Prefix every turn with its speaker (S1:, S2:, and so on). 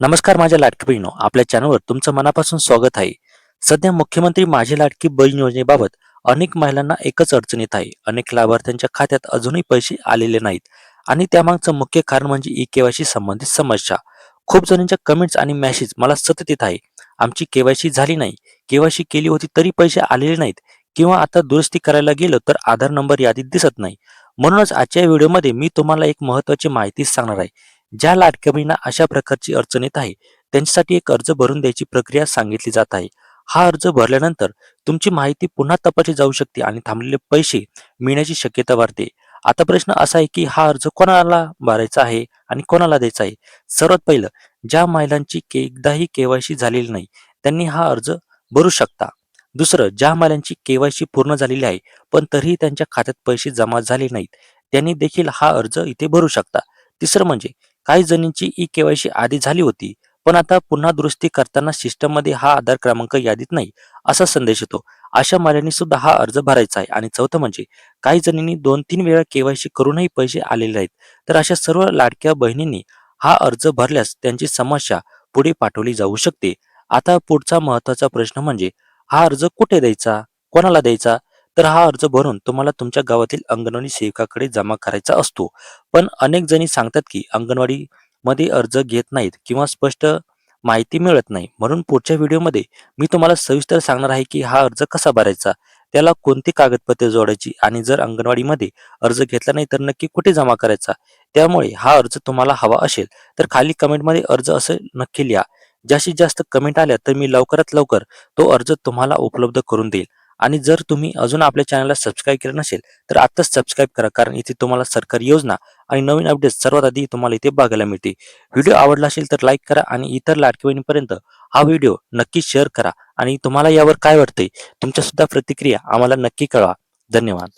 S1: नमस्कार माझ्या लाडकी बहिणो, आपल्या चॅनलवर तुमचं मनापासून स्वागत आहे. सध्या मुख्यमंत्री माझी लाडकी बहीण योजनेबाबत अनेक महिलांना एकच अडचण येत आहे. अनेक लाभार्थ्यांच्या खात्यात अजूनही पैसे आलेले नाहीत आणि त्यामागचं मुख्य कारण म्हणजे ई-केवायसी संबंधित समस्या. खूप जणांच्या कमेंट्स आणि मेसेज मला सतत येत आहे. आमची केवायसी झाली नाही, केवायसी केली होती तरी पैसे आलेले नाहीत किंवा आता दुरुस्ती करायला गेलो तर आधार नंबर यादीत दिसत नाही. म्हणूनच आजच्या व्हिडिओमध्ये मी तुम्हाला एक महत्त्वाची माहिती सांगणार आहे. ज्या लाडक्या बहिणींना अशा प्रकारची अडचण येत आहे त्यांच्यासाठी एक अर्ज भरून द्यायची प्रक्रिया सांगितली जात आहे. हा अर्ज भरल्यानंतर तुमची माहिती पुन्हा तपासली जाऊ शकते आणि थांबलेले पैसे मिळण्याची शक्यता वाढते. आता प्रश्न असा आहे की हा अर्ज कोणाला भरायचा आहे आणि कोणाला द्यायचा आहे. सर्वात पहिलं, ज्या महिलांची एकदाही केवायसी झालेली नाही त्यांनी हा अर्ज भरू शकता. दुसरं, ज्या महिलांची केवायसी पूर्ण झालेली आहे पण तरीही त्यांच्या खात्यात पैसे जमा झाले नाहीत त्यांनी देखील हा अर्ज इथे भरू शकता. तिसरं म्हणजे काही जणींची ई-केवायसी आधी झाली होती, पण आता पुन्हा दुरुस्ती करताना सिस्टममध्ये हा आधार क्रमांक यादीत नाही, असा संदेश येतो. अशा महिलांनी सुद्धा हा अर्ज भरायचा आहे. आणि चौथं म्हणजे काही जणींनी 2-3 वेळा केवायसी करूनही पैसे आलेले आहेत. तर अशा सर्व लाडक्या बहिणींनी हा अर्ज भरल्यास त्यांची समस्या पुढे पाठवली जाऊ शकते. आता पुढचा महत्त्वाचा प्रश्न म्हणजे हा अर्ज कुठे द्यायचा? कोणाला द्यायचा? तर हा अर्ज भरून तुम्हाला तुमच्या गावातील अंगणवाडी सेविकाकडे जमा करायचा असतो. पण अनेक जणी सांगतात की अंगणवाडी मध्ये अर्ज घेत नाहीत किंवा स्पष्ट माहिती मिळत नाही. म्हणून पुढच्या व्हिडिओमध्ये मी तुम्हाला सविस्तर सांगणार आहे की हा अर्ज कसा भरायचा, त्याला कोणती कागदपत्रे जोडायची आणि जर अंगणवाडीमध्ये अर्ज घेतला नाही तर नक्की कुठे जमा करायचा. त्यामुळे हा अर्ज तुम्हाला हवा असेल तर खाली कमेंटमध्ये अर्ज असं नक्की लिहा. जास्तीत जास्त कमेंट आल्या तर मी लवकरात लवकर तो अर्ज तुम्हाला उपलब्ध करून देईल. आणि जर तुम्ही अजून आपल्या चॅनलला सबस्क्राईब केलं नसेल तर आत्ताच सबस्क्राईब करा, कारण इथे तुम्हाला सरकारी योजना आणि नवीन अपडेट्स सर्वात आधी तुम्हाला इथे बघायला मिळते. व्हिडिओ आवडला असेल तर लाईक करा आणि इतर लाडकी बहिणींपर्यंत हा व्हिडिओ नक्की शेअर करा. आणि तुम्हाला यावर काय वाटतंय, तुमच्या सुद्धा प्रतिक्रिया आम्हाला नक्की कळवा. धन्यवाद.